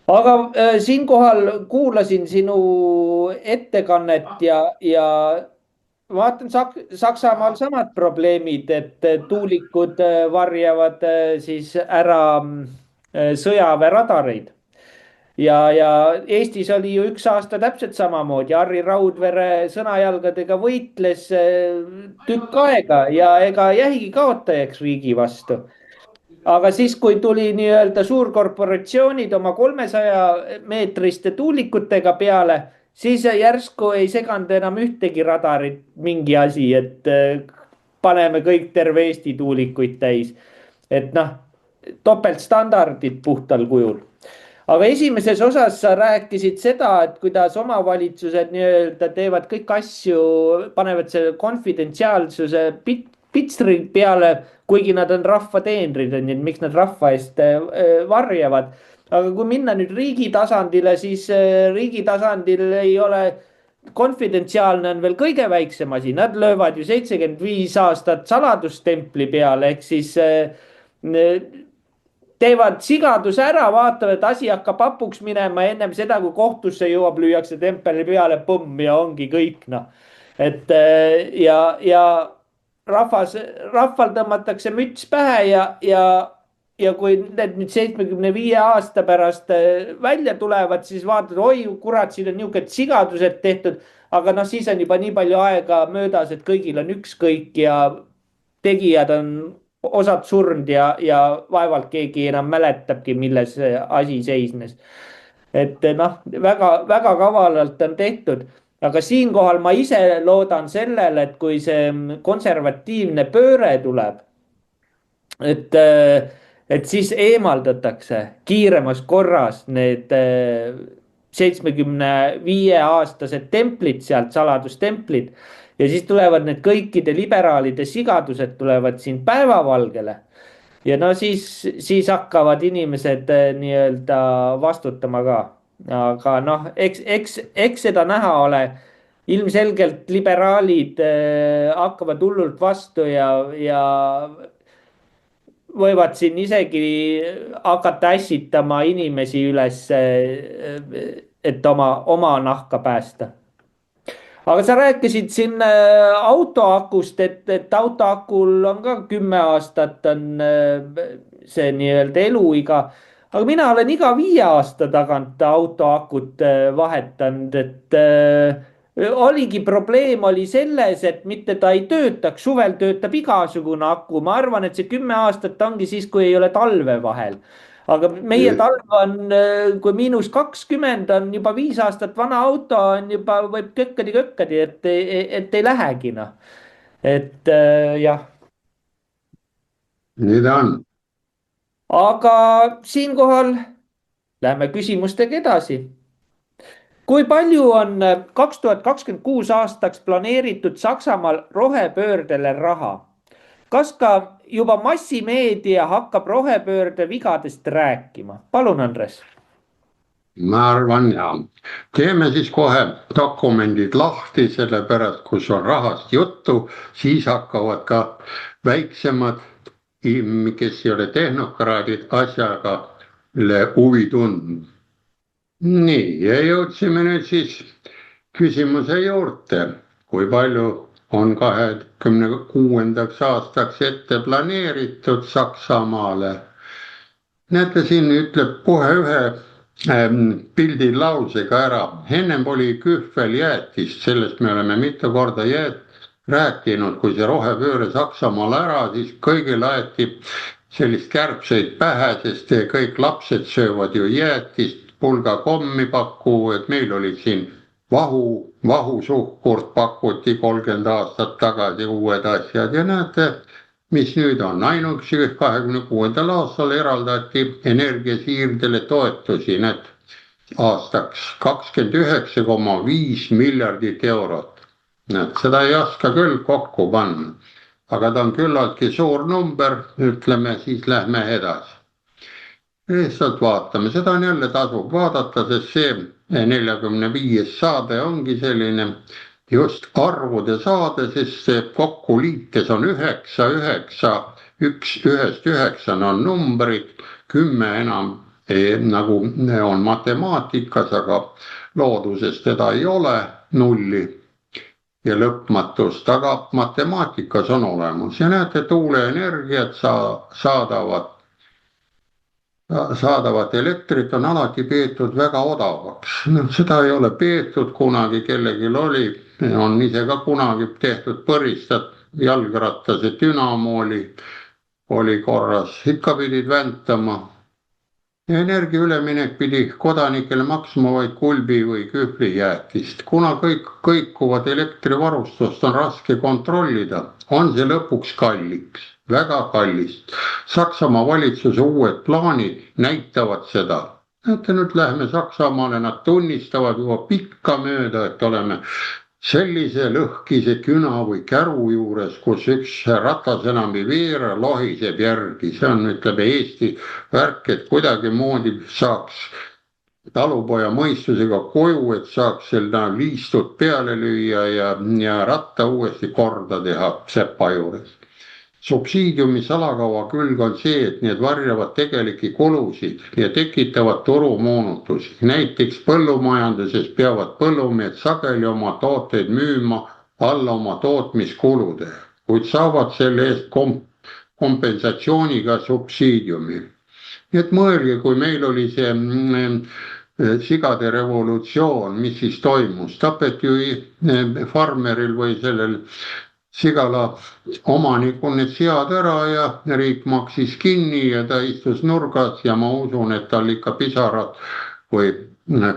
Aga siinkohal kuulasin sinu ettekannet ja vaatan Saksamaal samad probleemid, et tuulikud varjavad siis ära sõjaväeradareid. Ja Eestis oli ju üks aasta täpselt samamoodi, Harri Raudvere sõnajalgadega võitles tükk aega ja ega jäigi kaotajaks riigi vastu. Aga siis, kui tuli nii-öelda suurkorporatsioonid oma 300 meetriste tuulikutega peale, siis järsku ei seganud enam ühtegi radarit mingi asi, et paneme kõik terve Eesti tuulikuid täis. Et noh, topeltstandardid puhtal kujul. Aga esimeses osas sa rääkisid seda, et kuidas omavalitsused nii-öelda teevad kõik asju, panevad selle konfidentsiaalsuse pitstri peale, kuigi nad on rahva teenrid, et miks nad rahva eest varjavad. Aga kui minna nüüd riigi tasandile, siis riigi tasandil ei ole konfidentsiaalne on veel kõige väiksem asi. Nad löövad ju 75 aastat saladustempli peale, ehk siis teevad sigaduse ära, vaatavad, et asi hakkab hapuks minema ennem seda, kui kohtusse jõuab, lüüakse tempeli peale, põmm ja ongi kõik. Et ja rahval tõmmatakse müts pähe ja kui need nüüd 75 aasta pärast välja tulevad, siis vaatad, oi kurat, siin on niisugused sigadused tehtud, aga noh, siis on juba nii palju aega möödas, et kõigil on ükskõik ja tegijad on osad surnud ja vaevalt keegi enam mäletabki, milles see asi seisnes. et noh, väga kavalalt on tehtud, aga siinkohal ma ise loodan sellele, et kui see konservatiivne pööre tuleb, et, et siis eemaldatakse kiiremas korras need 75-aastased templid sealt, saladustemplid. Ja siis tulevad need kõikide liberaalide sigadused tulevad siin päevavalgele. Ja no siis hakkavad inimesed nii-öelda vastutama ka. Aga noh, eks seda näha ole. Ilmselgelt liberaalid hakkavad hullult vastu ja võivad siin isegi hakata ässitama inimesi üles, et oma nahka päästa. Aga sa rääkisid siin autoakust, et autoakul on ka 10 aastat on see nii-öelda eluiga. Aga mina olen iga 5 aasta tagant autoakut vahetanud, et oligi probleem oli selles, et mitte ta ei töötaks, suvel töötab igasugune aku. Ma arvan, et see 10 aastat ongi siis, kui ei ole talve vahel. Aga meie talv on, kui -20 on juba 5 aastat vana auto on juba võib kökkadi, et ei lähegi noh. Et jah. Nii ta on. Aga siinkohal lähme küsimustega edasi. Kui palju on 2026 aastaks planeeritud Saksamaal rohepöördele raha? Kas ka juba massimeedia hakkab rohepöörde vigadest rääkima? Palun, Andres. Ma arvan ja. Teeme siis kohe dokumendid lahti, sellepärast kus on rahast juttu, siis hakkavad ka väiksemad, kes ei ole tehnokraadid, asjaga huvi tundma. Nii, ja jõudsime nüüd siis küsimuse juurde, kui palju on 2026. aastaks ette planeeritud Saksamaale. Näete, siin ütleb kohe ühe pildi lausega ära. Ennem oli kühveljäätist, sellest me oleme mitu korda rääkinud, kui see rohepööre Saksamaal ära, siis kõigil aeti sellist kärbseid pähe, sest kõik lapsed söövad ju jäätist, pulgakommi pakuvad, et meil oli siin vahusuhkurt pakuti 30 aastat tagasi, uued asjad ja näete, mis nüüd on. Ainuüksi 26. aastal eraldati energiasiirdele toetusi need aastaks 29,5 miljardit eurot. Seda ei oska küll kokku panna, aga ta on küllaltki suur number, ütleme, siis lähme edasi. Lihtsalt vaatame, seda on jälle tasub vaadata, sest see 45. saade ongi selline just arvude saade, sest see kokku liites on 9, 9 on numbrid, 10 enam nagu on matemaatikas, aga looduses teda ei ole, nulli ja lõpmatust, aga matemaatikas on olemas ja näete, tuuleenergiat saadavat elektrit on alati peetud väga odavaks. Seda ei ole peetud, kunagi kellelgi on ise ka kunagi tehtud põristat, jalgratase dünamo oli korras, ikka pidid väntama. Ja energia üleminek pidi kodanikele maksma vaid kulbi või kühvlijäätist. Kuna kõikuvat elektrivarustust on raske kontrollida, on see lõpuks kalliks. Väga kallist. Saksamaa valitsuse uued plaanid näitavad seda. Näete, nüüd läheme Saksamaale, nad tunnistavad juba pikkamööda, et oleme sellise lõhkise küna või käru juures, kus üks ratas enam ei veera, lohiseb järgi. See on, ütleb Eesti värk, et kuidagimoodi saaks talupoja mõistusega koju, et saaks selle liistud peale lüüa ja ratta uuesti korda teha sepa juures. Subsiidiumi salakava külg on see, et need varjavad tegelikke kulusid ja tekitavad turumoonutusi. Näiteks põllumajanduses peavad põllumehed sageli oma tooteid müüma alla oma tootmiskulude, kuid saavad selle eest kompensatsiooniga subsiidiumi. Nii et mõelge, kui meil oli see sigade revolutsioon, mis siis toimus, tapeti ju farmeril või Sigala omanikul need sead ära ja riik maksis kinni ja ta istus nurgas ja ma usun, et tal ikka pisarad või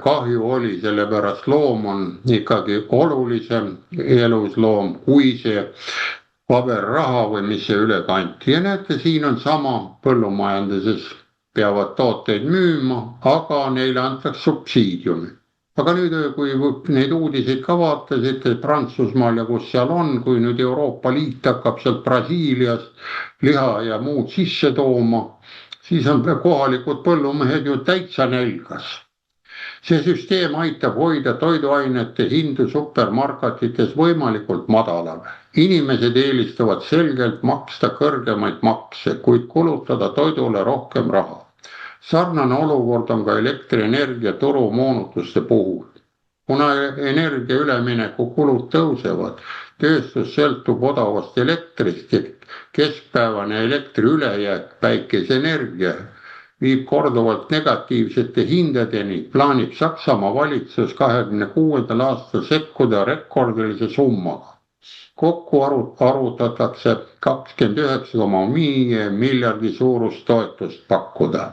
kahju oli, sellepärast loom on ikkagi olulisem elusloom kui see paberraha või mis see üle kanti. Ja näete, siin on sama, põllumajanduses peavad tooteid müüma, aga neile antakse subsiidiumi. Aga nüüd, kui neid uudiseid ka vaatasite Prantsusmaal ja kus seal on, kui nüüd Euroopa Liit hakkab sealt Brasiiliast liha ja muud sisse tooma, siis on kohalikud põllumehed ju täitsa nälgas. See süsteem aitab hoida toiduainete hindu supermarketites võimalikult madalal. Inimesed eelistavad selgelt maksta kõrgemaid makse, kuid kulutada toidule rohkem raha. Sarnane olukord on ka elektrienergia turumoonutuste puhul. Kuna energia ülemineku kulud tõusevad, tööstus sõltub odavast elektrist ja keskpäevane elektri ülejääk päikeseenergia viib korduvalt negatiivsete hindadeni, plaanib Saksamaa valitsus 2026. aastal sekkuda rekordilise summaga. Kokku arvutatakse 29,5 miljardi suurust toetust pakkuda.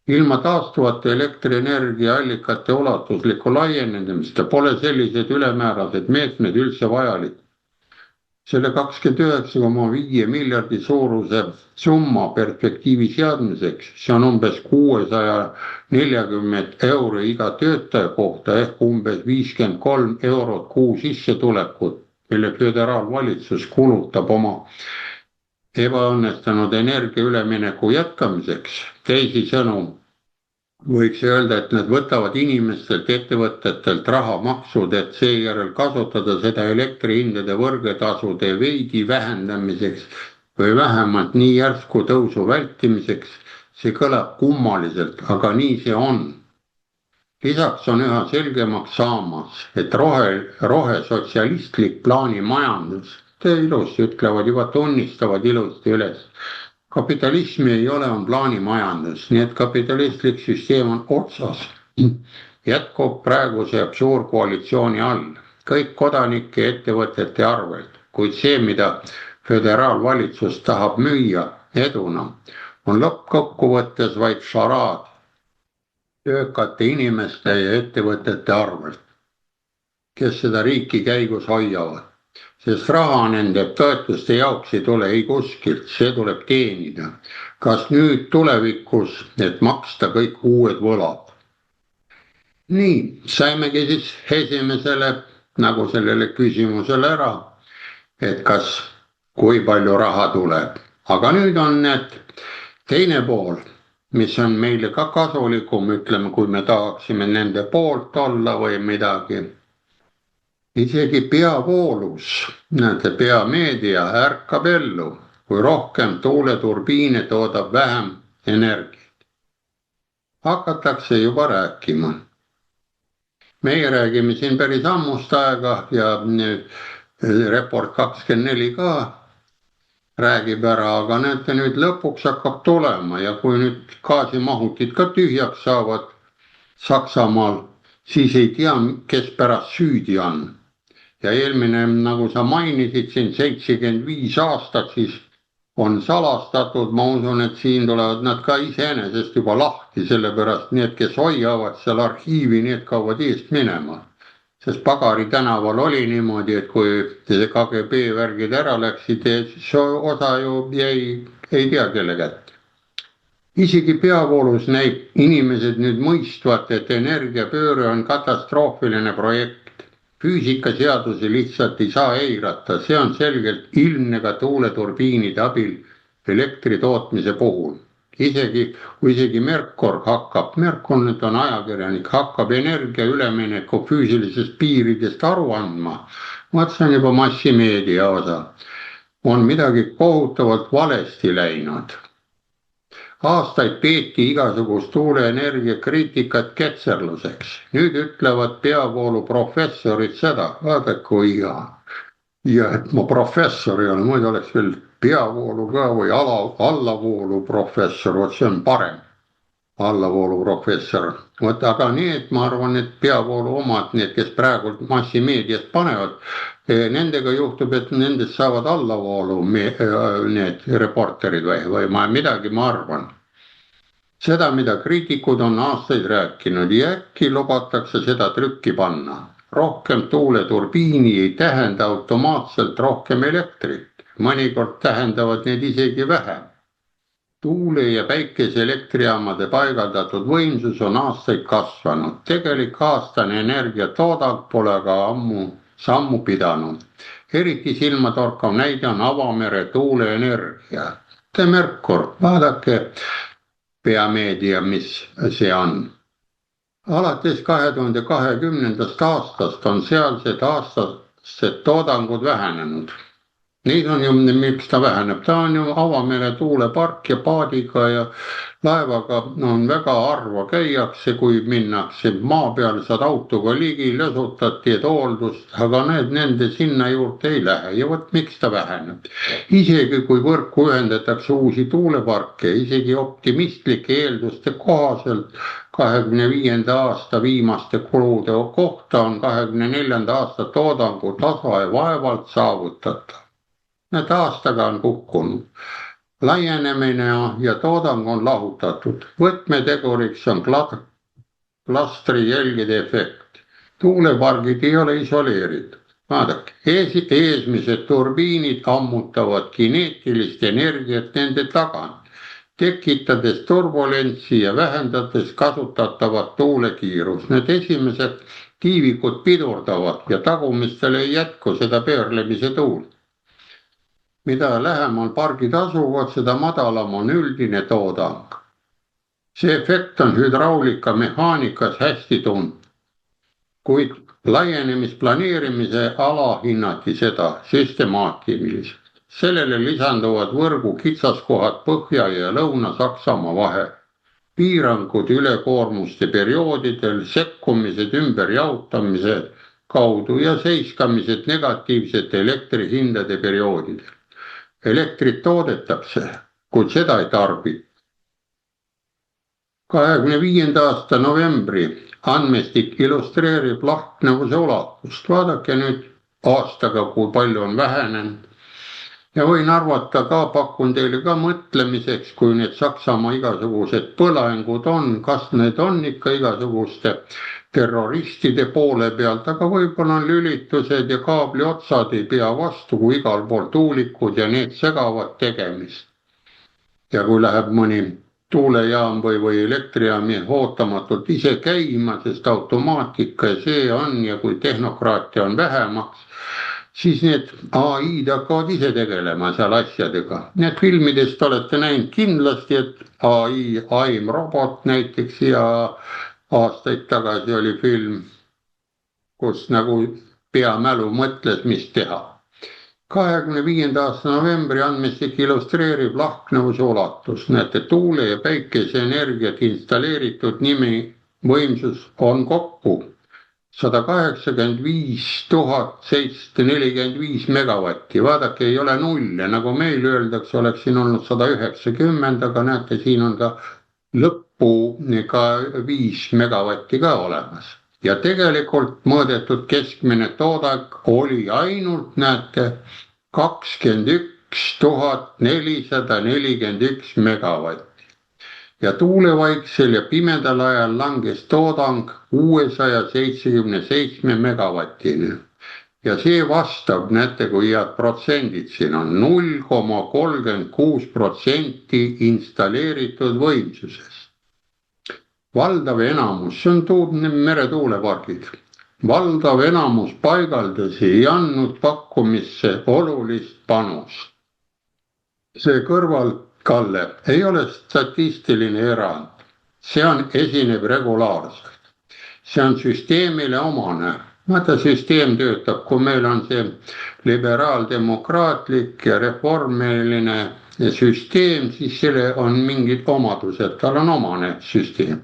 Ilma taastuvate elektrienergiaallikate ulatuslikku laienemist pole sellised ülemäärased meetmed üldse vajalik. Selle 29,5 miljardi suuruse summa perspektiivi seadmiseks, see on umbes 640 euro iga töötaja kohta ehk umbes 53 eurot kuu sissetulekut, mille föderaalvalitsus kulutab oma ebaõnnestunud energia ülemineku jätkamiseks. Teisisõnu võiks öelda, et nad võtavad inimestelt, ettevõtetelt rahamaksud, et seejärel kasutada seda elektrihindade võrgetasude veidi vähendamiseks või vähemalt nii järsku tõusu vältimiseks. See kõlab kummaliselt, aga nii see on. Lisaks on üha selgemaks saamas, et rohesotsialistlik plaanimajandus, ilusti ütlevad, juba tunnistavad ilusti üles. Kapitalismi ei ole, on plaanimajandus, nii et kapitalistlik süsteem on otsas. Jätkub praeguse absurdkoalitsiooni all, kõik kodanike ja ettevõtete arvelt, kuid see, mida föderaalvalitsus tahab müüa eduna, on lõppkokkuvõttes vaid šaraad töökate inimeste ja ettevõtete arvelt, kes seda riiki käigus hoiavad. Sest raha nende toetuste jaoks ei tule ei kuskilt, see tuleb teenida. Kas nüüd tulevikus, et maksta kõik uued võlad? Nii, saimegi siis esimesele nagu sellele küsimusele ära, et kui palju raha tuleb. Aga nüüd on need teine pool, mis on meile ka kasulikum, ütleme, kui me tahaksime nende poolt olla või midagi. Isegi peavoolus, näete, peameedia ärkab ellu, kui rohkem tuuleturbiine toodab vähem energiat. Hakatakse juba rääkima. Meie räägime siin päris ammust aega ja Report 24 ka räägib ära, aga näete, nüüd lõpuks hakkab tulema ja kui nüüd gaasimahutid ka tühjaks saavad Saksamaal, siis ei tea, kes pärast süüdi on. Ja eelmine, nagu sa mainisid, siin 75 aastat siis on salastatud, ma usun, et siin tulevad nad ka iseenesest juba lahti, sellepärast need, kes hoiavad seal arhiivi, need kaovad eest minema. Sest Pagari tänaval oli niimoodi, et kui KGB värgid ära läksid, siis osa ju jäi ei tea kelle kätte. Isegi peavoolus näib inimesed nüüd mõistvat, et energiapööre on katastroofiline projekt. Füüsikaseadusi lihtsalt ei saa eirata, see on selgelt ilmne ka tuuleturbiinide abil elektri tootmise puhul. Isegi Merkur nüüd on ajakirjanik, hakkab energia ülemineku füüsilisest piiridest aru andma. See on juba massimeedia osa. On midagi kohutavalt valesti läinud. Aastaid peeti igasugust tuuleenergia kriitikat ketserluseks. Nüüd ütlevad peavoolu professorid seda, vaadake kui hea. Ja et ma professor ei ole, muidu oleks veel peavoolu ka või allavoolu professor, see on parem. allavooluprofessor. Vot aga need, ma arvan, et peavoolu omad, need, kes praegu massimeedias panevad, nendega juhtub, et nendest saavad allavoolu need reporterid või midagi, ma arvan. Seda, mida kriitikud on aastaid rääkinud ja äkki lubatakse seda trükki panna. Rohkem tuuleturbiini ei tähenda automaatselt rohkem elektrit. Mõnikord tähendavad need isegi vähem. Tuule- ja päikeseelektrijaamade paigaldatud võimsus on aastaid kasvanud. Tegelik aastane energiatoodang pole aga sammu pidanud. Eriti silmatorkav näide on avamere tuuleenergia. Merkur, vaadake peameedia, mis see on. Alates 2020. aastast on sealsed aastased toodangud vähenenud. Neid on ju, miks ta väheneb, ta on ju avamere tuulepark ja paadiga ja laevaga on väga harva käiakse, kui minnakse maa peal, saad autoga ligi, lösutad, teed hooldust, aga nende sinna juurde ei lähe ja vot miks ta väheneb. Isegi kui võrku ühendatakse uusi tuuleparke, isegi optimistlike eelduste kohaselt 2025. aasta viimaste kulude kohta on 2024. aasta toodangu tasa ja vaevalt saavutatav. Need aastaga on kukkunud. Laienemine ja toodang on lahutatud. Võtmeteguriks on klastri jälgede efekt. Tuulepargid ei ole isoleeritud. Vaadake, eesmised turbiinid ammutavad kineetilist energiat nende tagant, tekitades turbulentsi ja vähendades kasutatavat tuulekiirust. Need esimesed tiivikud pidurdavad ja tagumistel ei jätku seda pöörlemise tuult. Mida lähemal pargid asuvad, seda madalam on üldine toodang. See efekt on hüdraulika mehaanikas hästi tuntud, kuid laienemisplaneerimise alahinnati seda süstemaatiliselt. Sellele lisanduvad võrgu kitsaskohad Põhja- ja Lõuna-Saksamaa vahel, piirangud ülekoormuste perioodidel, sekkumised ümberjaotamise kaudu ja seiskamised negatiivsete elektrihindade perioodidel. Elektrit toodetakse, kuid seda ei tarbita. 2025. aasta novembri andmestik illustreerib lahknevuse ulatust. Vaadake nüüd aastaga, kui palju on vähenenud. Ja võin arvata ka, pakun teile ka mõtlemiseks, kui need Saksamaa igasugused põlengud on, kas need on ikka igasuguste terroristide poole pealt, aga võib-olla on lülitused ja kaabliotsad ei pea vastu, kui igal pool tuulikud ja need segavad tegemist. Ja kui läheb mõni tuulejaam või elektrijaam ootamatult ise käima, sest automaatika ja see on ja kui tehnokraatia on vähemaks, siis need AI-d hakkavad ise tegelema seal asjadega. Need filmidest olete näinud kindlasti, et AI, AIM robot näiteks ja aastaid tagasi oli film, kus nagu peamälu mõtles, mis teha. 2025. aasta novembri andmestik illustreerib lahknevuse ulatust. Näete, tuule- ja päikeseenergiat installeeritud nimi võimsus on kokku 185 745 megavatti. Vaadake, ei ole nulle, nagu meil öeldakse, oleks siin olnud 190, aga näete, siin on ka lõppu ka 5 megavatti ka olemas. Ja tegelikult mõõdetud keskmine toodang oli ainult, näete, 21 441 megavatti. Ja tuulevaiksel ja pimedal ajal langes toodang 677 megavatini. Ja see vastab, näete, kui head protsendid siin on, 0,36% installeeritud võimsusest. Valdav enamus, see on meretuulepargid, valdav enamus paigaldasi ei andnud pakkumisse olulist panust. See kõrvalkalle ei ole statistiline erand, see esineb regulaarselt. See on süsteemile omane. Vaata, süsteem töötab, kui meil on see liberaaldemokraatlik ja reformiline süsteem, siis selle on mingid omadused, tal on omane süsteem.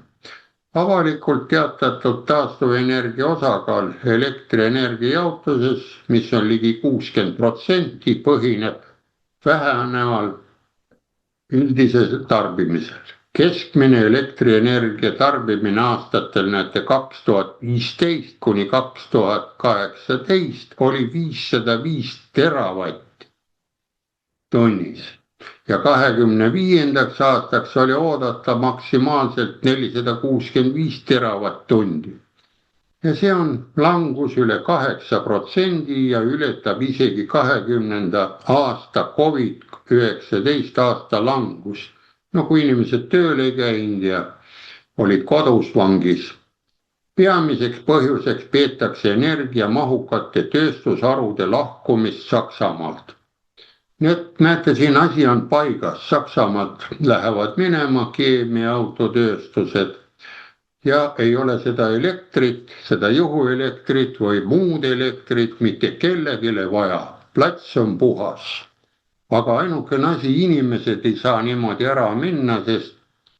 Avalikult teatatud taastuvenergia osakaal elektrienergia jaotuses, mis on ligi 60%, põhineb väheneval üldisel tarbimisel. keskmine elektrienergia tarbimine aastatel näete 2015 kuni 2018 oli 505 teravatt tunnis ja 2025. aastaks oli oodata maksimaalselt 465 teravatt-tundi. Ja see on langus üle 8% ja ületab isegi 2020. aasta COVID-19 aasta langus. No kui inimesed tööl ei käinud ja olid kodus vangis. Peamiseks põhjuseks peetakse energiamahukate tööstusharude lahkumist Saksamaalt. Nii et näete, siin asi on paigas. Saksamaalt lähevad minema keemiaautotööstused ja ei ole seda elektrit, seda juhuelektrit või muud elektrit mitte kellegile vaja. Plats on puhas. Aga ainukene asi, inimesed ei saa niimoodi ära minna, sest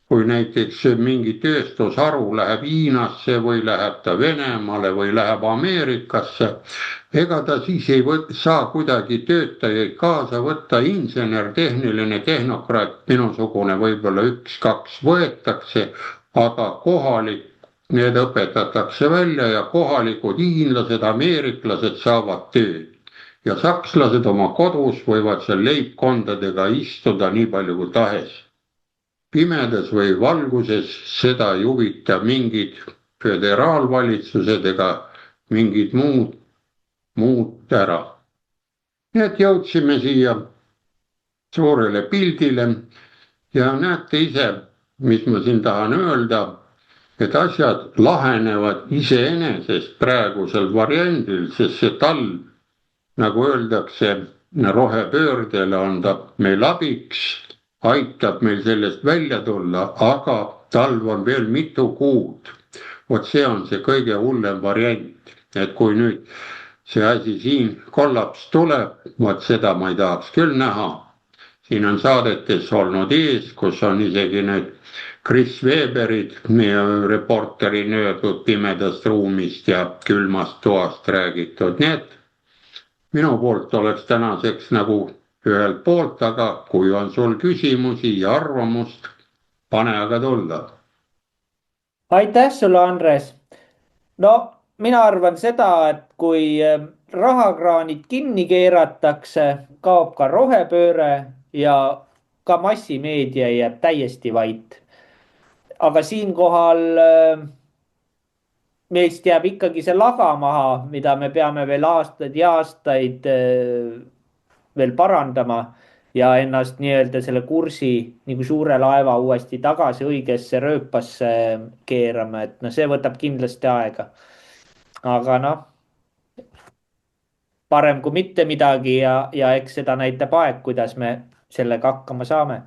kui näiteks mingi tööstusharu läheb Hiinasse või läheb ta Venemaale või läheb Ameerikasse, ega ta siis ei saa kuidagi töötajaid kaasa võtta, insener, tehniline tehnokraat, minusugune võib-olla 1-2 võetakse, aga kohalik, need õpetatakse välja ja kohalikud hiinlased, ameeriklased saavad tööd. Ja sakslased oma kodus võivad seal leibkondadega istuda nii palju kui tahes. Pimedas või valguses seda ei huvita mingid föderaalvalitsused ega mingid muud ära. Nii et jõudsime siia suurele pildile ja näete ise, mis ma siin tahan öelda, et asjad lahenevad iseenesest praegusel variandil, sest see talv, nagu öeldakse, rohepöördele on ta meil abiks, aitab meil sellest välja tulla, aga talv on veel mitu kuud. Vot see on see kõige hullem variant, et kui nüüd see asi siin kollaps tuleb, vot seda ma ei tahaks küll näha. Siin on saadetes olnud ees, kus on isegi nüüd Chris Weberid, meie reporteri nöödud pimedast ruumist ja külmast toast räägitud, nii et minu poolt oleks tänaseks nagu ühelt poolt, aga kui on sul küsimusi ja arvamust, pane aga tulla. Aitäh sulle, Andres. No mina arvan seda, et kui rahakraanid kinni keeratakse, kaob ka rohepööre ja ka massimeedia jääb täiesti vait. Aga siinkohal meist jääb ikkagi see laga maha, mida me peame veel aastaid ja aastaid veel parandama ja ennast nii-öelda selle kursi nagu suure laeva uuesti tagasi õigesse rööpasse keerama, et no see võtab kindlasti aega. Aga noh, parem kui mitte midagi ja eks seda näitab aeg, kuidas me sellega hakkama saame.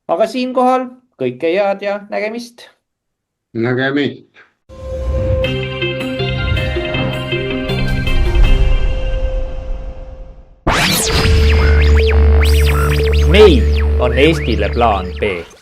Aga siinkohal kõike head ja nägemist. Nägemist. Meil on Eestile plaan B.